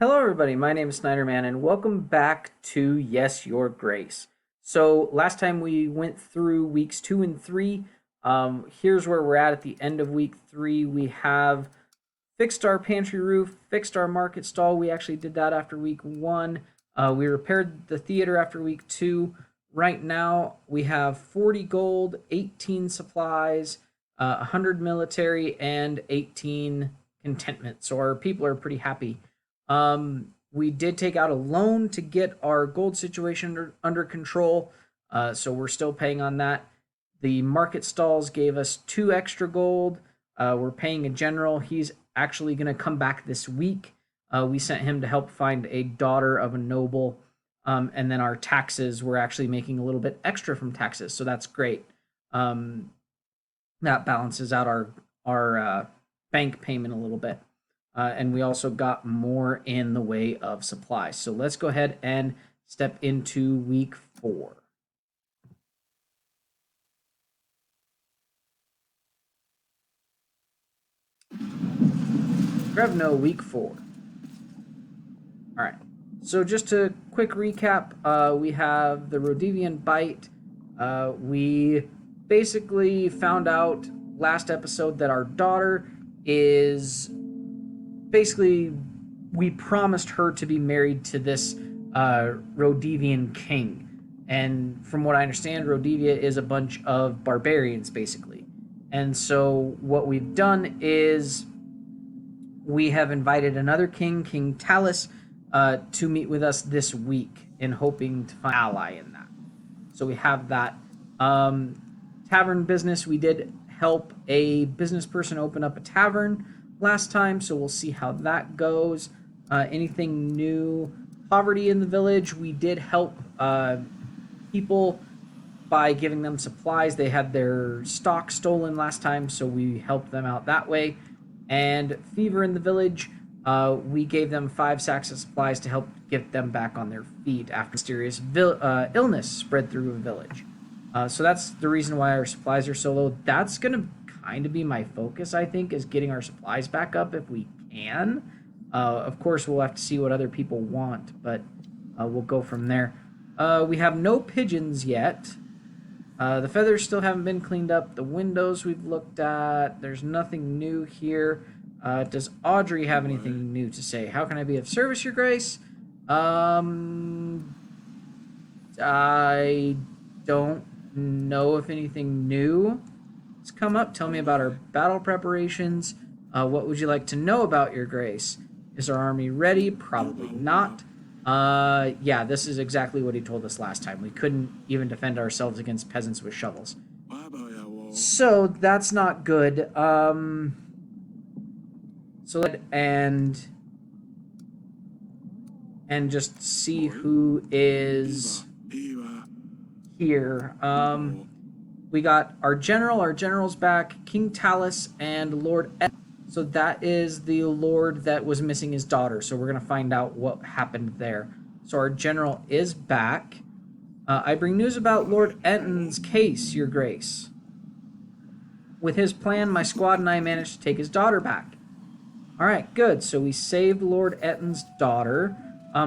Hello, everybody. My name is Snyderman, and welcome back to Yes, Your Grace. So, last time we went through weeks 2 and 3. Here's where we're at the end of week 3. We have fixed our pantry roof, fixed our market stall. We actually did that after week 1. We repaired the theater after week 2. Right now, we have 40 gold, 18 supplies, 100 military, and 18 contentment. So, our people are pretty happy. We did take out a loan to get our gold situation under control, so we're still paying on that. The market stalls gave us 2 extra gold. We're paying a general. He's actually going to come back this week. We sent him to help find a daughter of a noble. And then our taxes, we're actually making a little bit extra from taxes, so that's great. That balances out our bank payment a little bit. And we also got more in the way of supplies. So let's go ahead and step into week 4. Grevno, week 4. All right. So just a quick recap, we have the Radovian bite. We basically found out last episode that our daughter is basically, we promised her to be married to this Radovian king. And from what I understand, Rodivia is a bunch of barbarians, basically. And so what we've done is we have invited another king, King Talus, to meet with us this week in hoping to find an ally in that. So we have that. Tavern business, we did help a business person open up a tavern last time, so we'll see how that goes. Anything new? Poverty in the village, we did help people by giving them supplies. They had their stock stolen last time, so we helped them out that way. And fever in the village, we gave them 5 sacks of supplies to help get them back on their feet after mysterious illness spread through a village. So that's the reason why our supplies are so low. That's going to kind of be my focus, I think, is getting our supplies back up if we can. Of course, we'll have to see what other people want, but we'll go from there. We have no pigeons yet. The feathers still haven't been cleaned up. The windows we've looked at. There's nothing new here. Does Audrey have anything new to say? How can I be of service, Your Grace? I don't know if anything new has come up. Tell me about our battle preparations. What would you like to know about, Your Grace? Is our army ready? Probably not. Yeah, this is exactly what he told us last time. We couldn't even defend ourselves against peasants with shovels. So that's not good. So and just see who is here. We got our general. Our general's back. King Talus and Lord Ed. So that is the lord that was missing his daughter. So we're going to find out what happened there. So our general is back. I bring news about Lord Enton's case, Your Grace. With his plan, my squad and I managed to take his daughter back. All right, good. So we saved Lord Enton's daughter.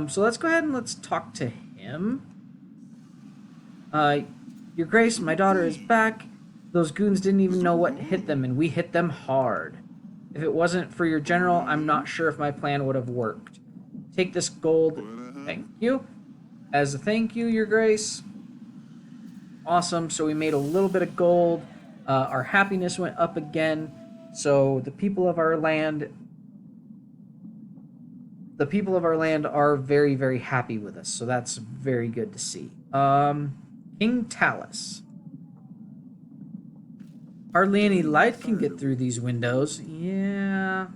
So let's go ahead and let's talk to him. Your Grace, my daughter is back. Those goons didn't even know what hit them, and we hit them hard. If it wasn't for your general, I'm not sure if my plan would have worked. Take this gold. Thank you. As a thank you, Your Grace. Awesome. So we made a little bit of gold. Our happiness went up again. So the people of our land are very, very happy with us. So that's very good to see. King Talus. Hardly any light can get through these windows. Yeah.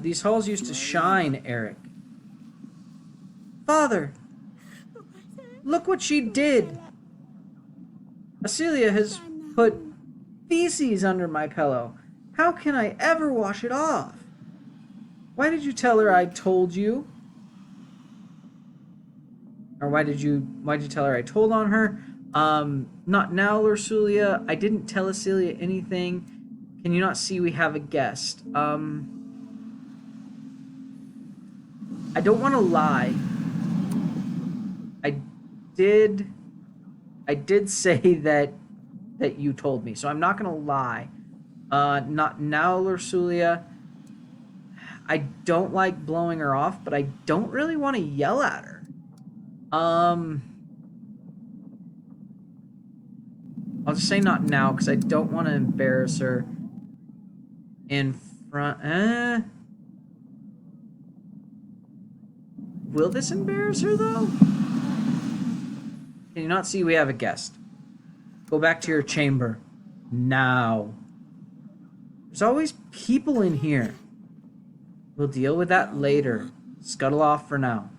These halls used to shine, Eryk. Father, look what she did. Acelia has put feces under my pillow. How can I ever wash it off? Why did you tell her I told you? Or why did you tell her I told on her? Not now, Ursulia. I didn't tell Acelia anything. Can you not see we have a guest? I don't want to lie. I did say that you told me, so I'm not gonna lie. Not now, Lursulia. I don't like blowing her off, but I don't really want to yell at her. I'll just say not now, because I don't want to embarrass her in front. Will this embarrass her, though? Can you not see we have a guest? Go back to your chamber. Now. There's always people in here. We'll deal with that later. Scuttle off for now.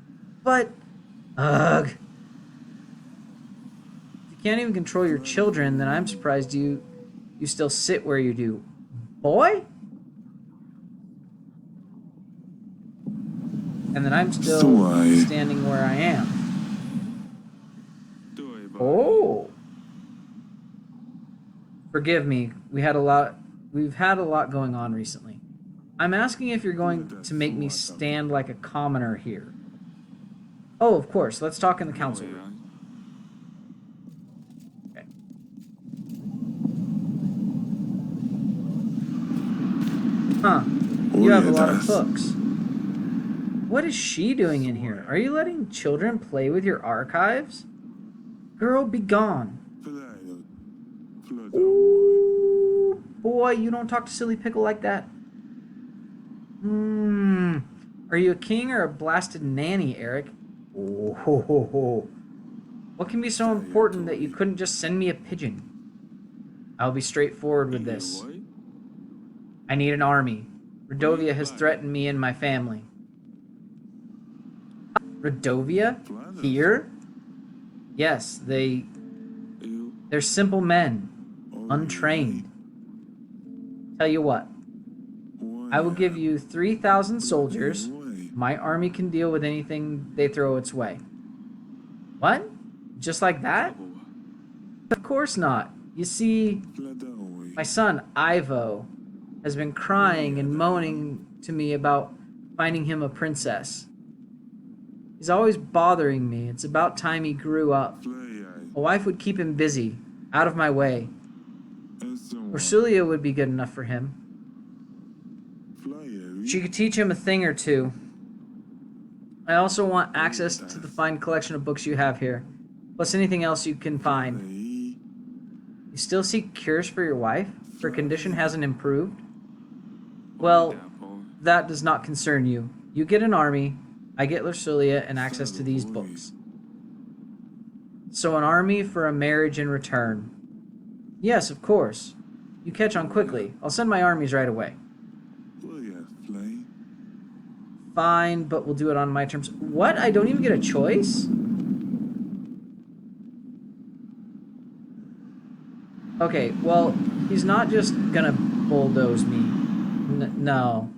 But, ugh. If you can't even control your children, then I'm surprised you still sit where you do. Boy? And then I'm still standing where I am. Oh. Forgive me. We've had a lot going on recently. I'm asking if you're going to make me stand like a commoner here. Oh, of course. Let's talk in the council room. Okay. Huh. You have a lot of books. What is she doing in here? Are you letting children play with your archives? Girl, be gone. Ooh, boy, you don't talk to Silly Pickle like that. Are you a king or a blasted nanny, Eryk? Oh, ho, ho, ho. What can be so important that you couldn't just send me a pigeon? I'll be straightforward with this. I need an army. Radovia has threatened me and my family. Radovia? Here? Yes, they're simple men. Untrained. Tell you what. I will give you 3,000 soldiers. My army can deal with anything they throw its way. What? Just like that? Of course not. You see, my son, Ivo, has been crying and moaning to me about finding him a princess. He's always bothering me. It's about time he grew up. A wife would keep him busy, out of my way. Ursulia would be good enough for him. She could teach him a thing or two. I also want access to the fine collection of books you have here, plus anything else you can find. You still seek cures for your wife? Her condition hasn't improved? Well, that does not concern you. You get an army, I get Lursulia and access to these books. So an army for a marriage in return. Yes, of course. You catch on quickly. I'll send my armies right away. Fine, but we'll do it on my terms. What? I don't even get a choice? Okay, well, he's not just gonna bulldoze me. No.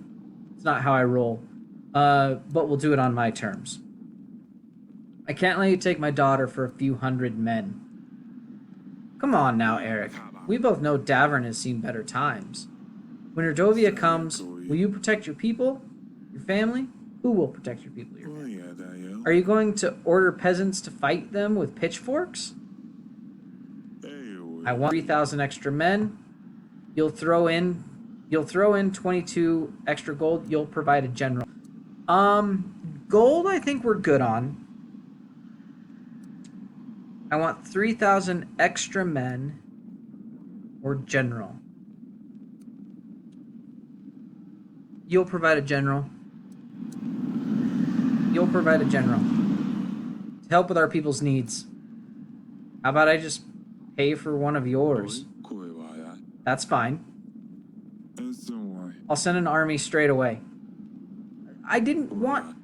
It's not how I roll. But we'll do it on my terms. I can't let you take my daughter for a few hundred men. Come on now, Eryk. We both know Davern has seen better times. When Radovia comes, will you protect your people? Your family? Who will protect your people? Your family? Are you going to order peasants to fight them with pitchforks? I want 3,000 extra men. You'll throw in 22 extra gold. You'll provide a general. Gold I think we're good on. I want 3,000 extra men or general. You'll provide a general. You'll provide a general. To help with our people's needs. How about I just pay for one of yours? That's fine. I'll send an army straight away. I didn't want...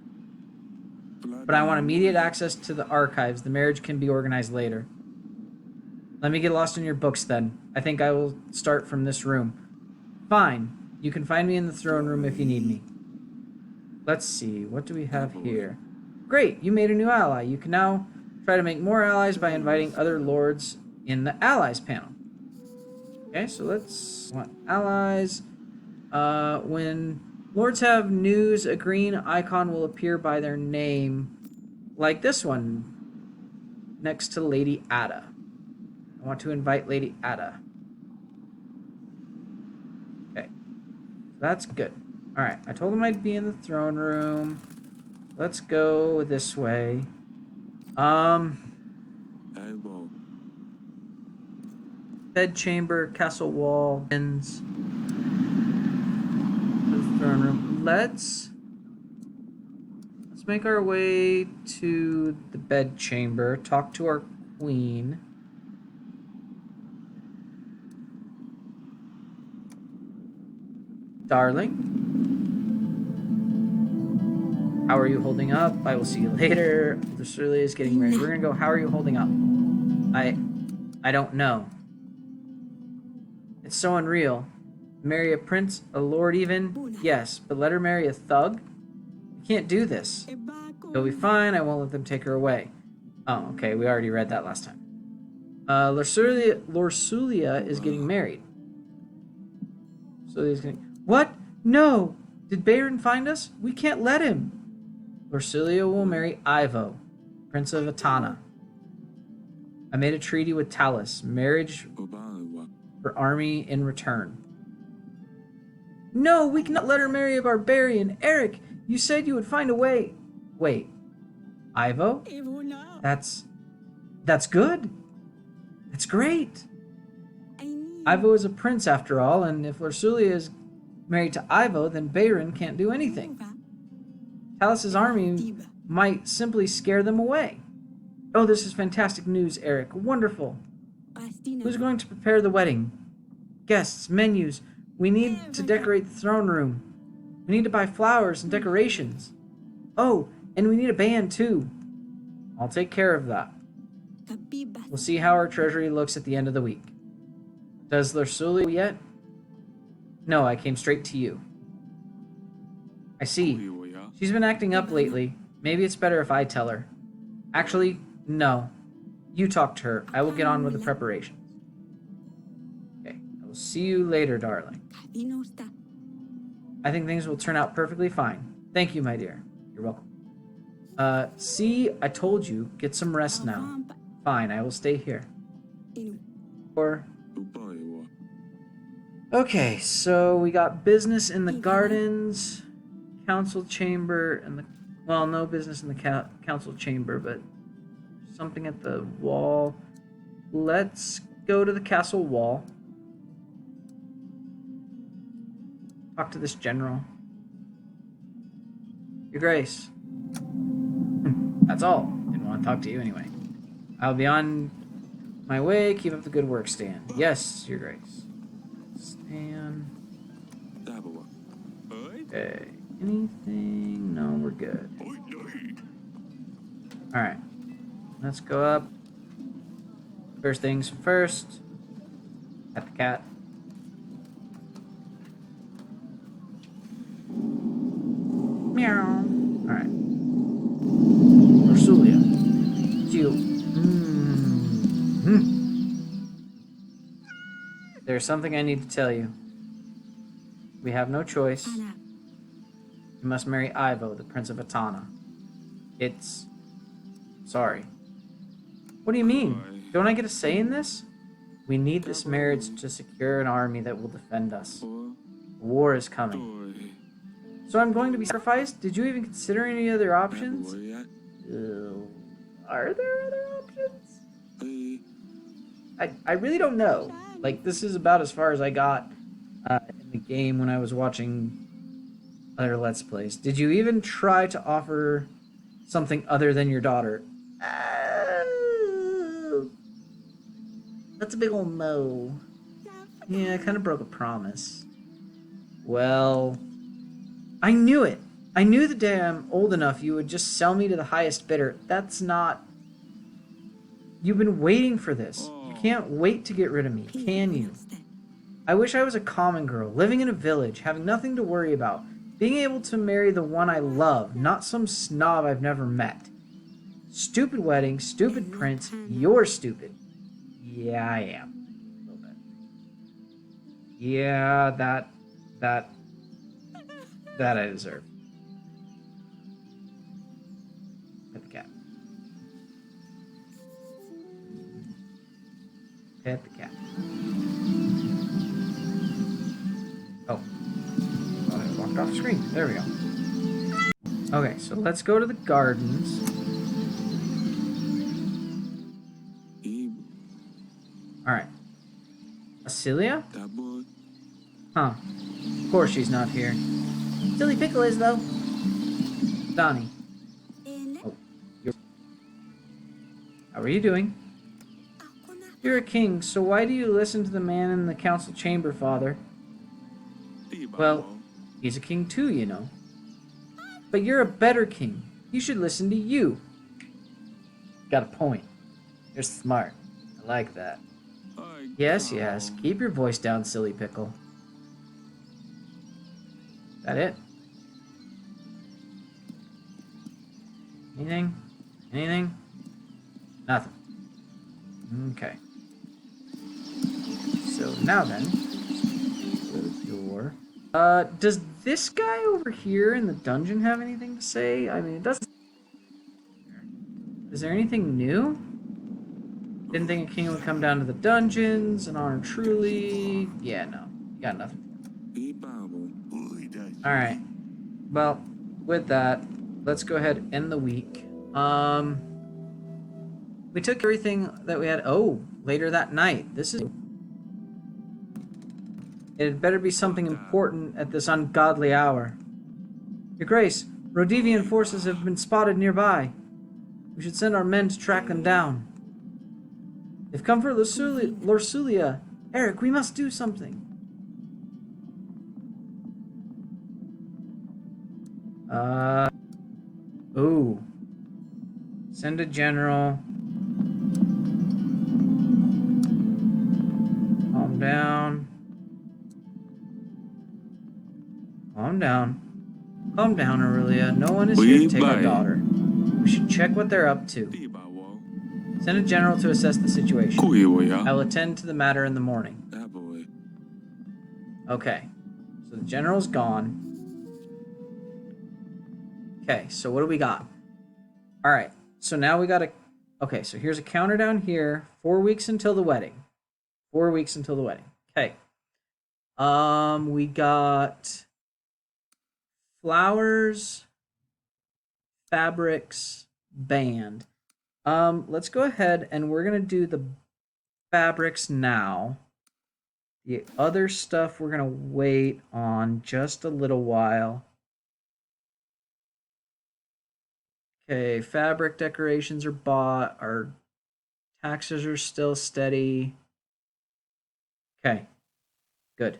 But I want immediate access to the archives. The marriage can be organized later. Let me get lost in your books then. I think I will start from this room. Fine. You can find me in the throne room if you need me. Let's see. What do we have here? Great. You made a new ally. You can now try to make more allies by inviting other lords in the allies panel. Okay, so let's want allies. When Lords have news. A green icon will appear by their name, like this one, next to Lady Ada. I want to invite Lady Ada. Okay, that's good. All right, I told him I'd be in the throne room. Let's go this way. Bed chamber, castle wall, ends. Throne room. Let's make our way to the bed chamber. Talk to our queen. Darling, how are you holding up? I will see you later. The Surly is getting ready. We're gonna go. How are you holding up? I don't know. It's so unreal. Marry a prince, a lord even? Yes, but let her marry a thug? I can't do this. It'll be fine, I won't let them take her away. Oh, okay, we already read that last time. Lorsulia is getting married. So he's getting... What? No! Did Bayron find us? We can't let him! Lorsulia will marry Ivo, Prince of Atana. I made a treaty with Talus. Marriage for army in return. No, we cannot let her marry a barbarian. Eryk, you said you would find a way. Wait. Ivo? That's good. That's great. Ivo is a prince after all, and if Lorsulia is married to Ivo, then Bayron can't do anything. Talus's army might simply scare them away. Oh, this is fantastic news, Eryk. Wonderful. Who's going to prepare the wedding? Guests, menus. We need to decorate the throne room. We need to buy flowers and decorations. Oh, and we need a band too. I'll take care of that. We'll see how our treasury looks at the end of the week. Does Lorsulia yet? No, I came straight to you. I see. She's been acting up lately. Maybe it's better if I tell her. Actually, no. You talk to her. I will get on with the preparations. Okay, I will see you later, darling. I think things will turn out perfectly fine. Thank you, my dear. You're welcome. See, I told you. Get some rest now. Fine, I will stay here. Okay, so we got business in the gardens, council chamber, and the... Well, no business in the council chamber, but something at the wall. Let's go to the castle wall. Talk to this general. Your Grace. That's all. Didn't want to talk to you anyway. I'll be on my way. Keep up the good work, Stan. Yes, Your Grace. Stan. Okay. Anything? No, we're good. Alright. Let's go up. First things first. At the cat. Meow. Alright. Lorsulia. It's you. There's something I need to tell you. We have no choice. You must marry Ivo, the Prince of Atana. It's... Sorry. What do you mean? Don't I get a say in this? We need this marriage to secure an army that will defend us. War is coming. So I'm going to be sacrificed? Did you even consider any other options? Are there other options? I really don't know. Like, this is about as far as I got in the game when I was watching other Let's Plays. Did you even try to offer something other than your daughter? That's a big old no. Yeah, I kind of broke a promise. Well, I knew it. I knew the day I'm old enough you would just sell me to the highest bidder. That's not... You've been waiting for this. You can't wait to get rid of me, can you? I wish I was a common girl, living in a village, having nothing to worry about. Being able to marry the one I love, not some snob I've never met. Stupid wedding, stupid prince, you're stupid. Yeah, I am. A little bit. Yeah, that... That I deserve. Pet the cat. Pet the cat. Oh. I walked off the screen. There we go. Okay, so let's go to the gardens. Alright. Celia? Huh. Of course she's not here. Silly Pickle is, though. Donnie. Oh. How are you doing? You're a king, so why do you listen to the man in the council chamber, Father? Well, he's a king too, you know. But you're a better king. He should listen to you. Got a point. You're smart. I like that. Yes, yes. Keep your voice down, Silly Pickle. That it? Anything? Anything? Nothing. Okay. So now then, the door. Does this guy over here in the dungeon have anything to say? I mean, it doesn't. Is there anything new? Didn't think a king would come down to the dungeons and honor truly. Yeah, no, you got nothing. All right. Well, with that, let's go ahead and end the week. We took everything that we had. Oh, later that night. This is. It had better be something important at this ungodly hour. Your Grace, Radovian forces have been spotted nearby. We should send our men to track them down. They've come for Lorsulia. Eryk, we must do something. Ooh. Send a general. Calm down. Calm down. Calm down, Aurelia. No one is here to take our daughter. We should check what they're up to. Send a general to assess the situation. I will attend to the matter in the morning. Okay. So the general's gone. Okay, so what do we got? Alright, so now we got a... Okay, so here's a counter down here. 4 weeks until the wedding. 4 weeks until the wedding. Okay. We got... flowers, fabrics, band. Let's go ahead and we're going to do the fabrics now. The other stuff we're going to wait on just a little while. Okay, fabric decorations are bought. Our taxes are still steady. Okay, good.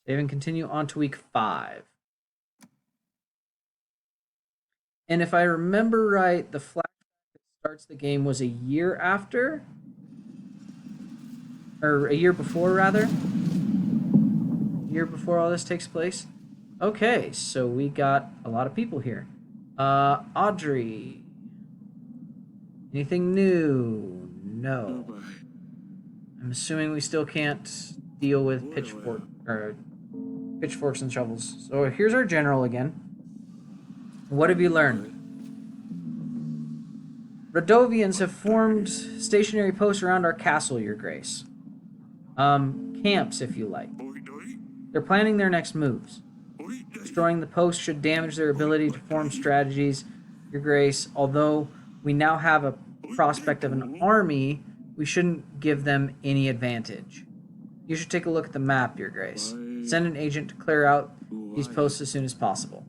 Save and continue on to week 5. And if I remember right, the flashback that starts the game was a year after? Or a year before, rather? A year before all this takes place? Okay, so we got a lot of people here. Audrey. Anything new? No. I'm assuming we still can't deal with pitchforks and shovels. So here's our general again. What have you learned? Radovians have formed stationary posts around our castle, Your Grace. Camps, if you like. They're planning their next moves. Destroying the post should damage their ability to form strategies, Your Grace. Although we now have a prospect of an army, we shouldn't give them any advantage. You should take a look at the map, Your Grace. Send an agent to clear out these posts as soon as possible.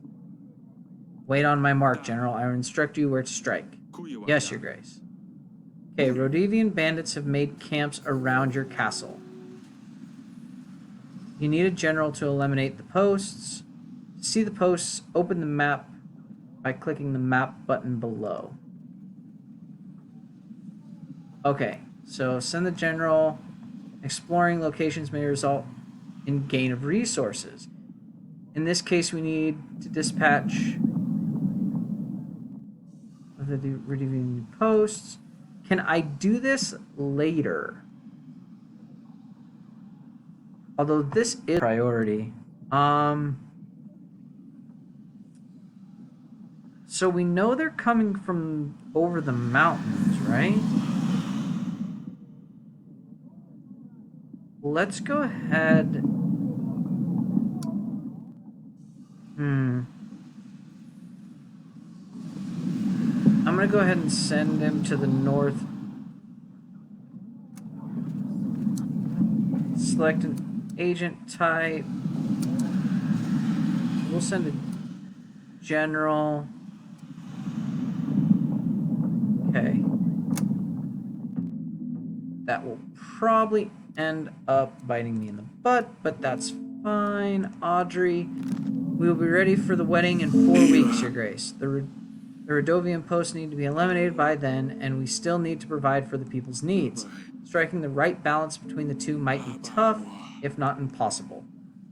Wait on my mark, General. I will instruct you where to strike. Yes, Your Grace. Okay, Radovian bandits have made camps around your castle. You need a general to eliminate the posts. To see the posts, open the map by clicking the map button below. Okay, so send the general. Exploring locations may result in gain of resources. In this case, we need to dispatch the Radovian posts. Can I do this later? Although this is priority. So we know they're coming from over the mountains, right? Let's go ahead. I'm gonna go ahead and send him to the north. Select an agent type. We'll send a general. Okay. That will probably end up biting me in the butt, but that's fine. Audrey, we will be ready for the wedding in 4 weeks, Your Grace. The Radovian posts need to be eliminated by then, and we still need to provide for the people's needs. Striking the right balance between the two might be tough, if not impossible.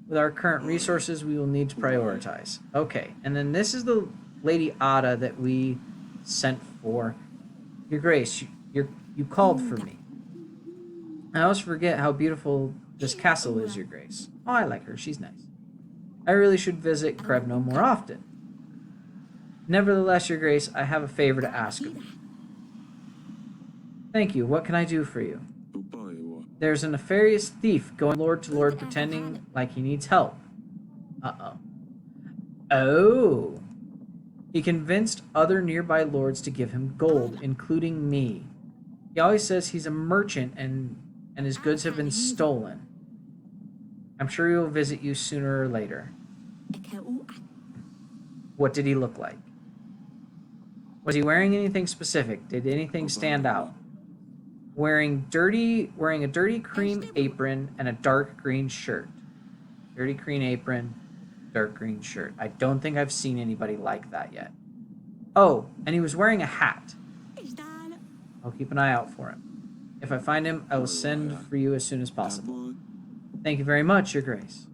With our current resources, we will need to prioritize. Okay, and then this is the Lady Ada that we sent for. Your Grace, you called for me. I always forget how beautiful this castle is, Your Grace. Oh, I like her. She's nice. I really should visit Krevno more often. Nevertheless, Your Grace, I have a favor to ask of you. Thank you. What can I do for you? There's a nefarious thief going lord to lord pretending like he needs help. Uh-oh. Oh. He convinced other nearby lords to give him gold, including me. He always says he's a merchant and his goods have been stolen. I'm sure he will visit you sooner or later. What did he look like? Was he wearing anything specific? Did anything stand out? Wearing a dirty cream apron and a dark green shirt. Dirty cream apron, dark green shirt. I don't think I've seen anybody like that yet. Oh, and he was wearing a hat. I'll keep an eye out for him. If I find him, I will send for you as soon as possible. Thank you very much, Your Grace.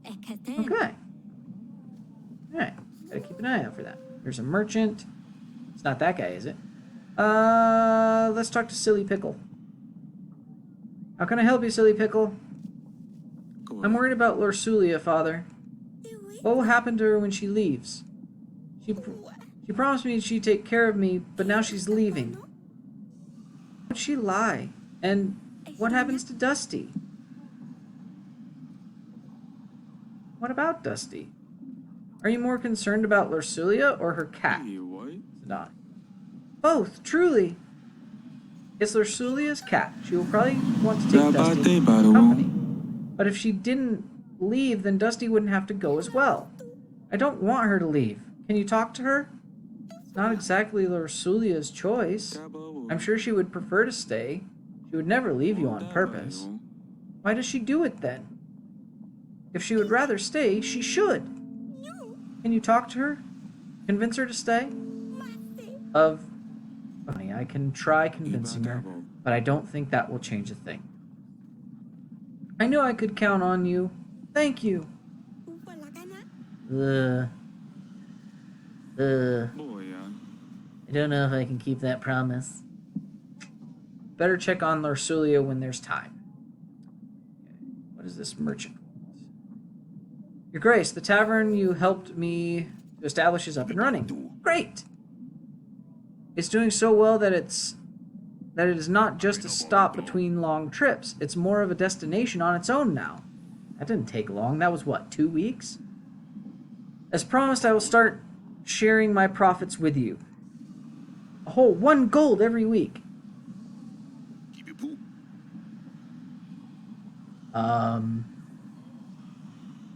Okay. Alright, gotta keep an eye out for that. There's a merchant. It's not that guy, is it? Let's talk to Silly Pickle. How can I help you, Silly Pickle? I'm worried about Lorsulia, Father. What will happen to her when she leaves? She promised me she'd take care of me, but now she's leaving. Would she lie? And what happens to Dusty? What about Dusty? Are you more concerned about Lorsulia or her cat? Not. Both, truly. It's Lorsulia's cat. She will probably want to take Dusty into company. But if she didn't leave, then Dusty wouldn't have to go as well. I don't want her to leave. Can you talk to her? It's not exactly Lorsulia's choice. I'm sure she would prefer to stay. She would never leave you on purpose. Why does she do it then? If she would rather stay, she should. Can you talk to her? Convince her to stay? Funny, I can try convincing her, but I don't think that will change a thing. I knew I could count on you. Thank you. I don't know if I can keep that promise. Better check on Lorsulia when there's time. What is this merchant? Your Grace, the tavern you helped me to establish is up and running. Great! It's doing so well that it is not just a stop between long trips. It's more of a destination on its own now. That didn't take long. That was what, 2 weeks? As promised, I will start sharing my profits with you. A whole 1 gold every week.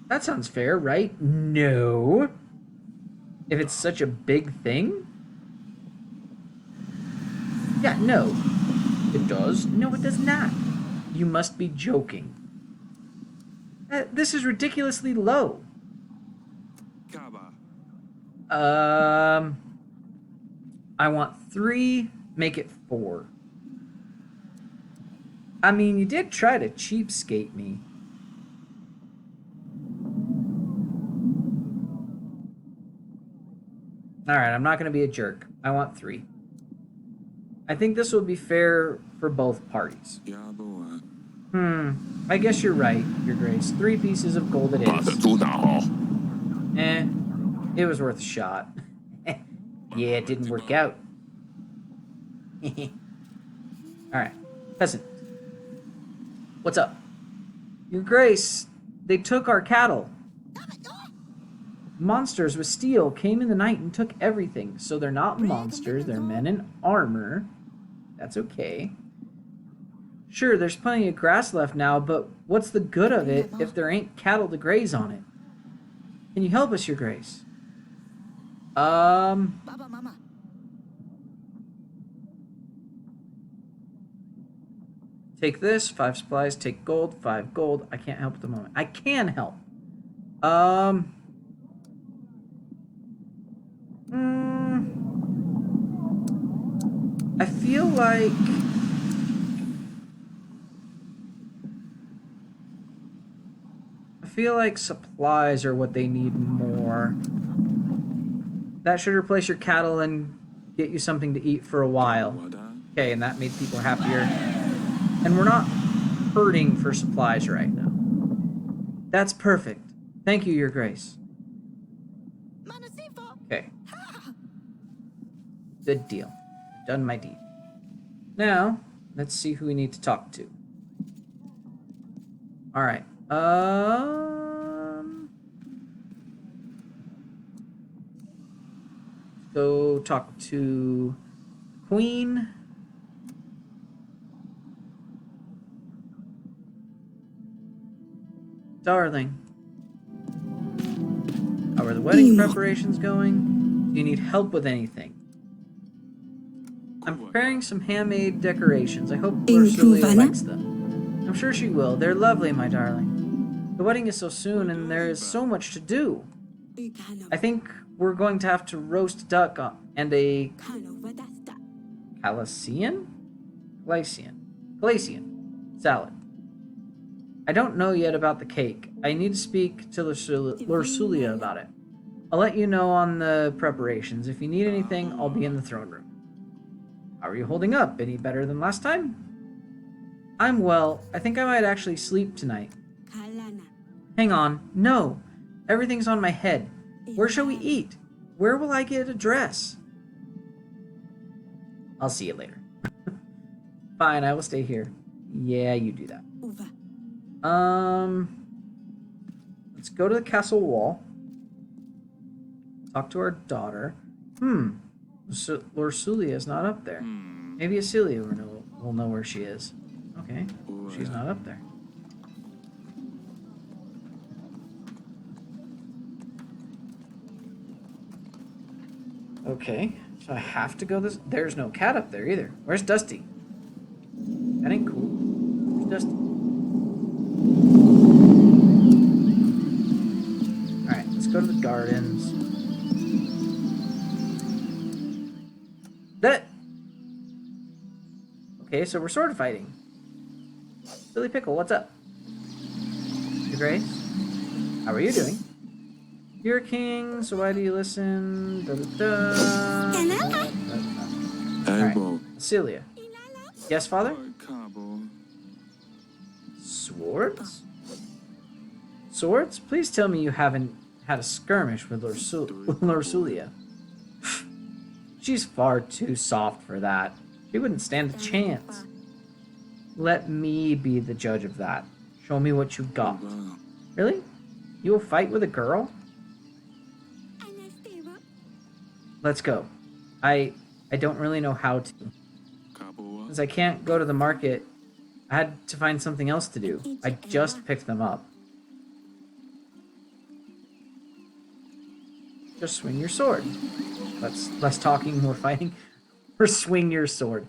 That sounds fair, right? No. If it's such a big thing? Yeah, no. It does? No, it does not. You must be joking. This is ridiculously low. I want 3, make it 4. I mean, you did try to cheapskate me. Alright, I'm not going to be a jerk. I want 3. I think this will be fair for both parties. I guess you're right, Your Grace. 3 pieces of gold it is. It was worth a shot. Yeah, it didn't work out. Alright. Peasant. What's up? Your Grace, they took our cattle. Monsters with steel came in the night and took everything. So they're not monsters, they're men in armor. That's okay. Sure, there's plenty of grass left now, but what's the good of it if there ain't cattle to graze on it? Can you help us, Your Grace? Take this, 5 supplies, take gold, 5 gold. I can't help at the moment. I can help. I feel like supplies are what they need more. That should replace your cattle and get you something to eat for a while. Okay, and that made people happier. And we're not hurting for supplies right now. That's perfect. Thank you, Your Grace. Okay. Good deal. Done my deed. Now, let's see who we need to talk to. Alright. Go talk to Queen. Darling. How are the wedding preparations going? Do you need help with anything? I'm preparing some handmade decorations. I hope Ursula likes them. I'm sure she will. They're lovely, my darling. The wedding is so soon and there is so much to do. I think we're going to have to roast duck and a Galician salad. I don't know yet about the cake. I need to speak to Lursulia about it. I'll let you know on the preparations. If you need anything, I'll be in the throne room. How are you holding up? Any better than last time? I'm well. I think I might actually sleep tonight. Hang on. No. Everything's on my head. Where shall we eat? Where will I get a dress? I'll see you later. Fine, I will stay here. Yeah, you do that. Let's go to the castle wall. Talk to our daughter. Lursulia is not up there. Maybe Acelia will know where she is. Okay, she's not up there. Okay, so I have to go this... There's no cat up there either. Where's Dusty? That ain't cool. Where's Dusty? Alright, let's go to the gardens. That... Okay, so we're sword fighting. Billy Pickle, what's up? Your Grace? How are you doing? You're a king, so why do you listen? Alright, Celia. Yes, father? Swords? Swords? Please tell me you haven't had a skirmish with Lursulia. She's far too soft for that. She wouldn't stand a chance. Let me be the judge of that. Show me what you got. Really? You will fight with a girl? Let's go. I don't really know how to. Since I can't go to the market, I had to find something else to do. I just picked them up. Just swing your sword. Less talking, more fighting. Or swing your sword.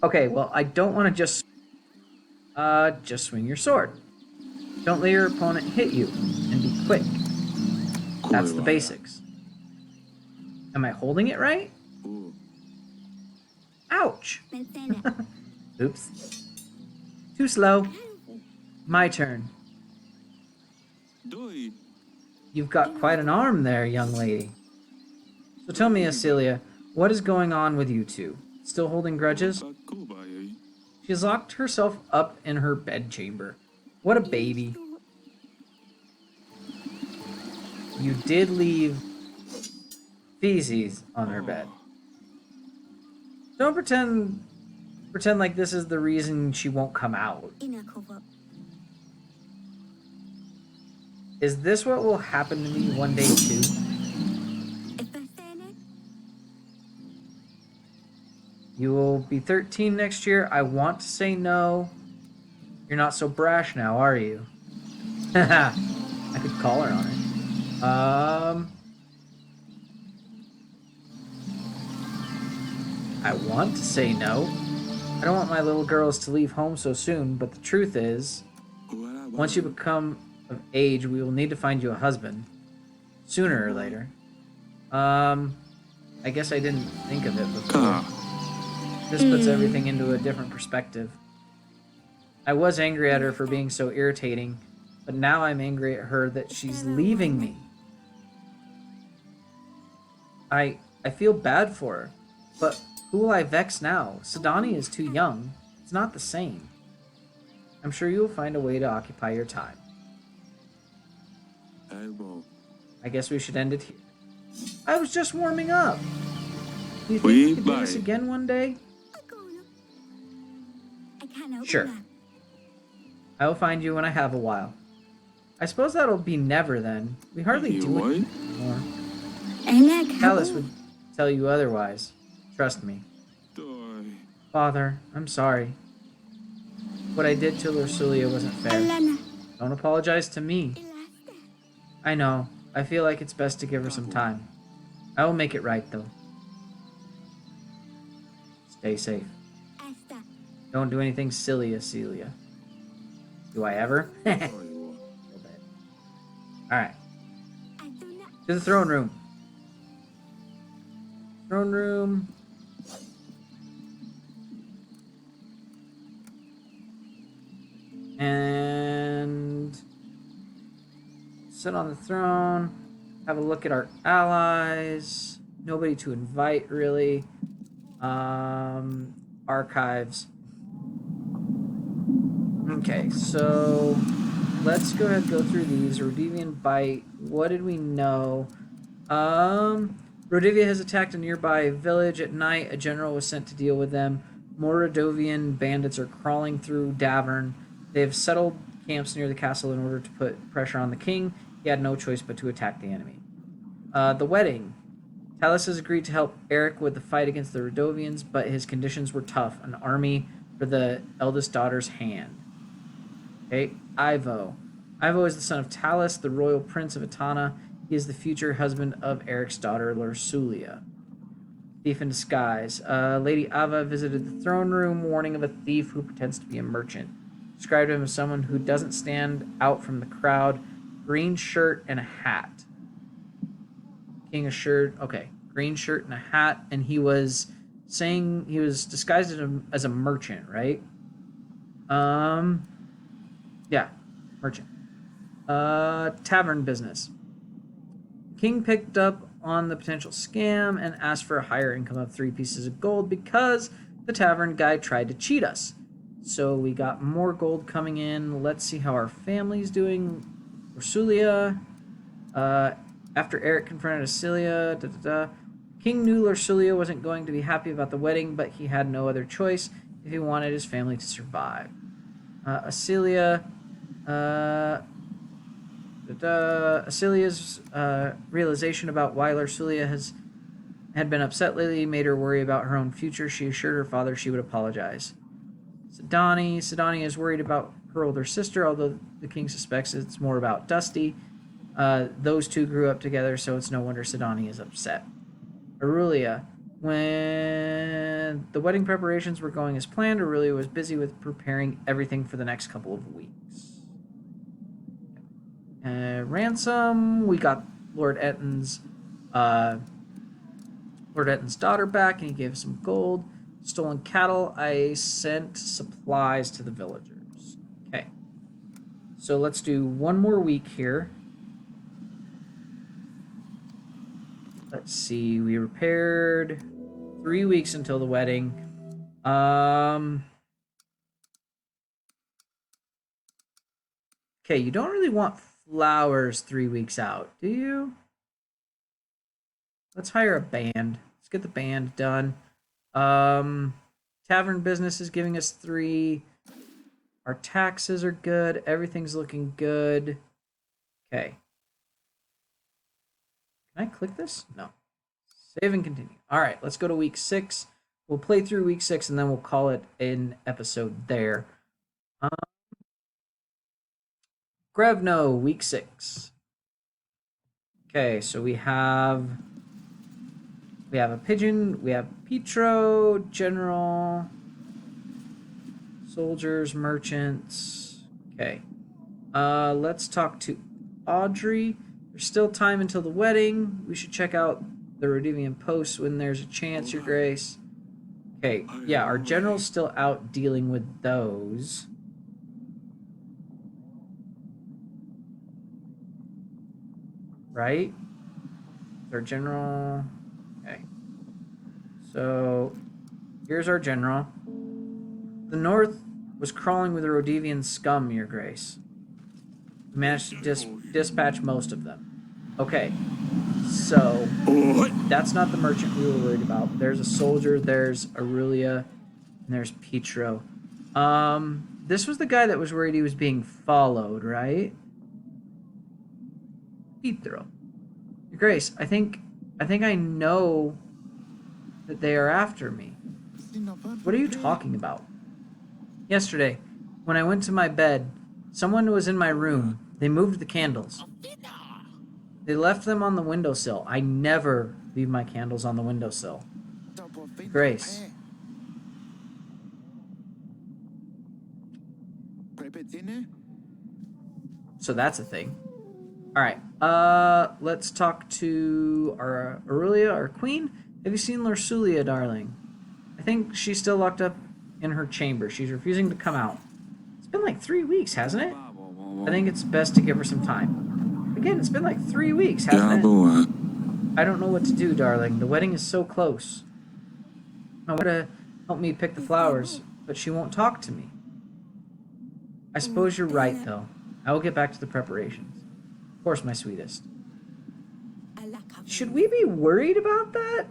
Okay, well, I don't want to just swing your sword. Don't let your opponent hit you, and be quick. That's the basics. Am I holding it right? Ouch! Oops. Too slow. My turn. You've got quite an arm there, young lady. So tell me, Acelia, what is going on with you two? Still holding grudges? She has locked herself up in her bedchamber. What a baby. You did leave feces on her bed. Don't pretend like this is the reason she won't come out. Is this what will happen to me one day too? You will be 13 next year. I want to say no. You're not so brash now, are you? I could call her on it. I want to say no. I don't want my little girls to leave home so soon, but the truth is, once you become of age, we will need to find you a husband. Sooner or later. I guess I didn't think of it before. This puts everything into a different perspective. I was angry at her for being so irritating, but now I'm angry at her that she's leaving me. I feel bad for her, but who will I vex now? Sidani is too young. It's not the same. I'm sure you will find a way to occupy your time. I guess we should end it here. I was just warming up. Do you think we could do this again one day? Sure. I will find you when I have a while. I suppose that'll be never then. We hardly do it anymore. Callus would tell you otherwise. Trust me. Father, I'm sorry. What I did to Lursulia wasn't fair. Don't apologize to me. I know. I feel like it's best to give her some time. I will make it right, though. Stay safe. Don't do anything silly, Acelia. Do I ever? A little bit. Alright. To the throne room. Throne room. And sit on the throne. Have a look at our allies. Nobody to invite, really. Archives. Okay, so let's go ahead and go through these. Radovian bite. What did we know? Radivia has attacked a nearby village at night. A general was sent to deal with them. More Radovian bandits are crawling through Davern. They have settled camps near the castle in order to put pressure on the king. He had no choice but to attack the enemy. The wedding. Talus has agreed to help Eryk with the fight against the Radovians, but his conditions were tough. An army for the eldest daughter's hand. Okay, Ivo. Ivo is the son of Talus, the royal prince of Etana. He is the future husband of Eric's daughter, Lursulia. Thief in disguise. Lady Ava visited the throne room, warning of a thief who pretends to be a merchant. Described him as someone who doesn't stand out from the crowd. Green shirt and a hat. King assured, okay, green shirt and a hat, and he was saying he was disguised as a merchant, right? Yeah, merchant. Tavern business. King picked up on the potential scam and asked for a higher income of 3 pieces of gold because the tavern guy tried to cheat us. So we got more gold coming in. Let's see how our family's doing. Lursulia. After Eryk confronted Acelia, King knew Lursulia wasn't going to be happy about the wedding, but he had no other choice if he wanted his family to survive. Acelia's realization about why Lursulia had been upset lately made her worry about her own future. She assured her father she would apologize. Sidani is worried about her older sister, although the king suspects it's more about Dusty. Those two grew up together, so it's no wonder Sidani is upset. Aurelia. When the wedding preparations were going as planned, Aurelia was busy with preparing everything for the next couple of weeks. Ransom. We got Lord Etton's daughter back, and he gave us some gold. Stolen cattle. I sent supplies to the villagers. Okay. So let's do one more week here. Let's see. We repaired 3 weeks until the wedding. Okay, you don't really want flowers 3 weeks out, do you? Let's hire a band. Let's get the band done. Tavern business is giving us 3. Our taxes are good. Everything's looking good. Okay. Can I click this? No. Save and continue. All right, let's go to week 6. We'll play through week 6 and then we'll call it an episode there. Grevno, week 6. Okay, so we have a pigeon, we have Petro, general, soldiers, merchants. Okay. Let's talk to Audrey. There's still time until the wedding. We should check out the Radovian posts when there's a chance, Your Grace. Okay, yeah, our general's still out dealing with those. Right? Our general. Okay. So, here's our general. The north was crawling with the Radovian scum, Your Grace. We managed to dispatch most of them. Okay. So, that's not the merchant we were worried about. There's a soldier, there's Aurelia, and there's Petro. This was the guy that was worried he was being followed, right? Petro. Your Grace, I think I know that they are after me. What are you talking about? Yesterday, when I went to my bed, someone was in my room. They moved the candles. They left them on the windowsill. I never leave my candles on the windowsill. Grace. So that's a thing. Alright, let's talk to our Aurelia, our queen. Have you seen Lursulia, darling? I think she's still locked up in her chamber. She's refusing to come out. It's been like 3 weeks, hasn't it? I think it's best to give her some time. Again, it's been like 3 weeks, hasn't it? I don't know what to do, darling. The wedding is so close. I want her to help me pick the flowers, but she won't talk to me. I suppose you're right, though. I will get back to the preparations. Of course, my sweetest. Should we be worried about that?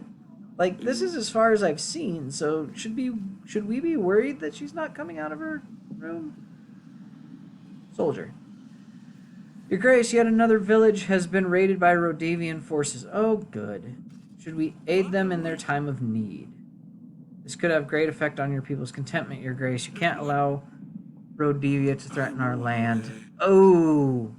Like, this is as far as I've seen, so should we be worried that she's not coming out of her room? Soldier. Your Grace, yet another village has been raided by Radovian forces. Oh, good. Should we aid them in their time of need? This could have great effect on your people's contentment, Your Grace. You can't allow Rodivia to threaten our land. Oh!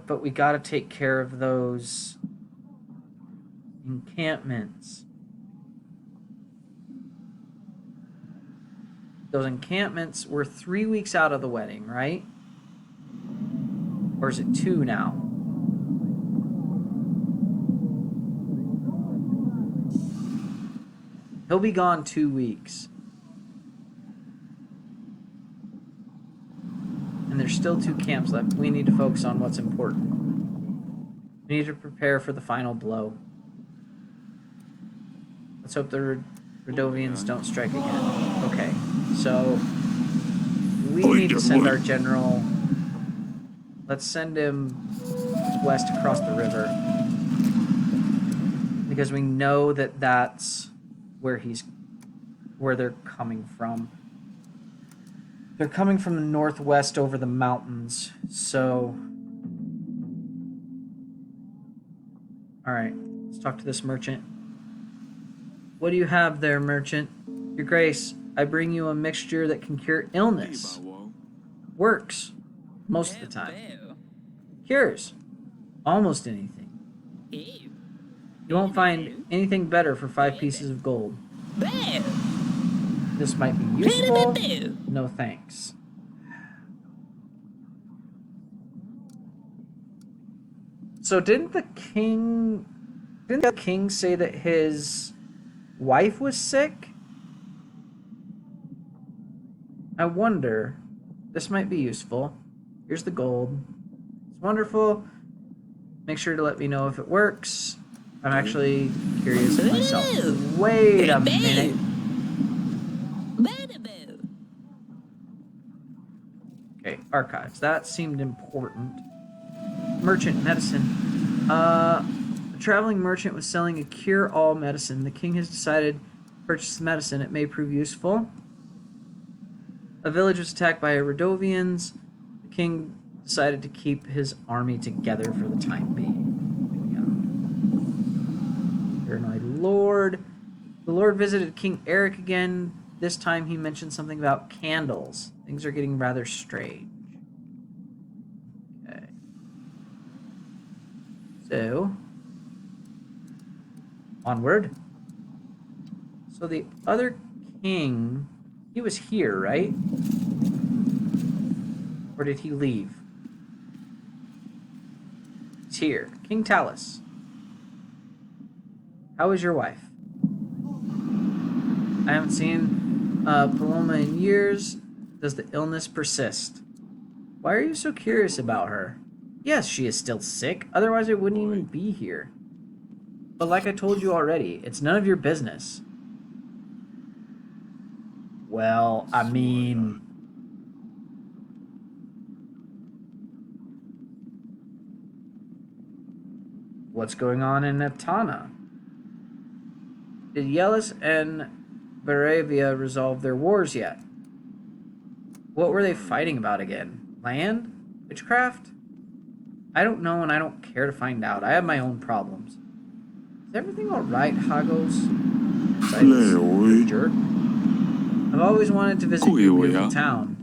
But we gotta take care of those encampments. Those encampments were 3 weeks out of the wedding, right? Or is it 2 now? He'll be gone 2 weeks. And there's still 2 camps left. We need to focus on what's important. We need to prepare for the final blow. Let's hope the Radovians don't strike again. Okay, so we need to send our general. Let's send him west across the river. Because we know that that's where they're coming from. They're coming from the northwest over the mountains, so... Alright, let's talk to this merchant. What do you have there, merchant? Your Grace, I bring you a mixture that can cure illness. Works. Most of the time. Cures. Almost anything. You won't find anything better for 5 pieces of gold. This might be useful. No thanks. So didn't the king say that his wife was sick? I wonder. This might be useful. Here's the gold. It's wonderful. Make sure to let me know if it works. I'm actually curious myself. Wait a minute. Okay, archives. That seemed important. Merchant medicine. A traveling merchant was selling a cure-all medicine. The king has decided to purchase the medicine. It may prove useful. A village was attacked by Radovians. The king decided to keep his army together for the time being. Paranoid Lord. The Lord visited King Eryk again. This time he mentioned something about candles. Things are getting rather strange. Okay. So, onward. So the other king, he was here, right? Or did he leave? He's here. King Talus. How is your wife? I haven't seen Paloma in years. Does the illness persist? Why are you so curious about her? Yes, she is still sick. Otherwise, I wouldn't even be here. But like I told you already, it's none of your business. Well, I mean... What's going on in Etana? Did Yelis and Baravia resolve their wars yet? What were they fighting about again? Land? Witchcraft? I don't know and I don't care to find out. I have my own problems. Is everything alright, Hagos? Besides, jerk. I've always wanted to visit your beautiful town.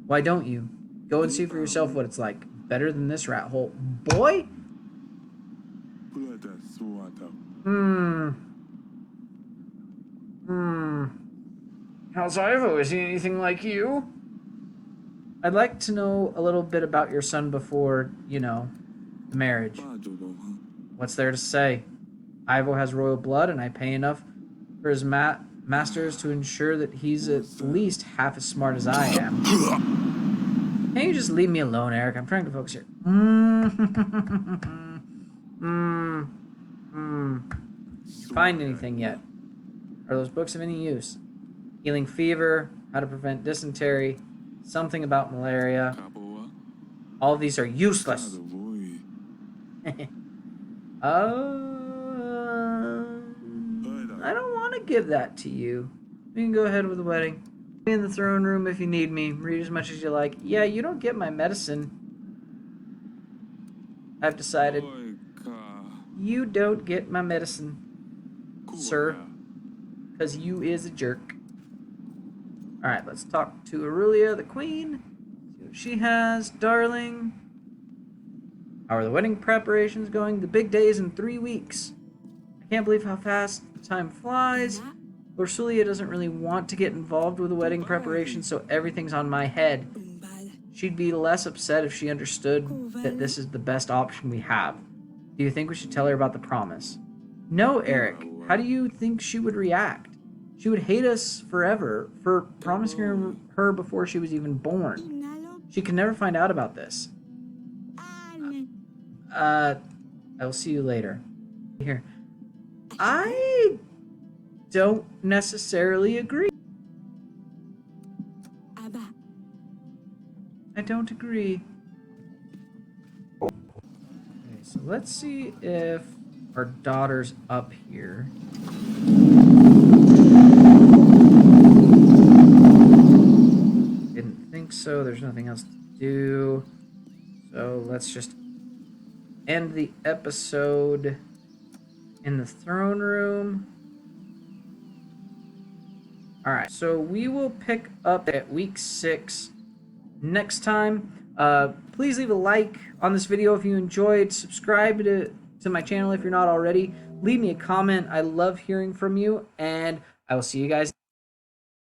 Why don't you? Go and see for yourself what it's like. Better than this rat hole. Boy? How's Ivo? Is he anything like you? I'd like to know a little bit about your son before, you know, the marriage. What's there to say? Ivo has royal blood, and I pay enough for his masters to ensure that he's at least half as smart as I am. Can't you just leave me alone, Eryk? I'm trying to focus here. Find anything yet? Are those books of any use? Healing fever, how to prevent dysentery, something about malaria. All of these are useless. I don't want to give that to you. We can go ahead with the wedding. Be in the throne room if you need me. Read as much as you like. Yeah, you don't get my medicine. I've decided. You don't get my medicine, sir. Because you is a jerk. Alright, let's talk to Aurelia, the queen. See what she has. Darling. How are the wedding preparations going? The big day is in 3 weeks. I can't believe how fast the time flies. Ursulia doesn't really want to get involved with the wedding preparations, so everything's on my head. She'd be less upset if she understood that this is the best option we have. Do you think we should tell her about the promise? No, Eryk. How do you think she would react? She would hate us forever for promising her before she was even born. She can never find out about this. I will see you later. Here. I don't necessarily agree. I don't agree. Okay, so let's see if our daughter's up here. Didn't think so. There's nothing else to do. So let's just end the episode in the throne room. Alright, so we will pick up at week 6 next time. Please leave a like on this video if you enjoyed. Subscribe to my channel if you're not already. Leave me a comment. I love hearing from you, and I will see you guys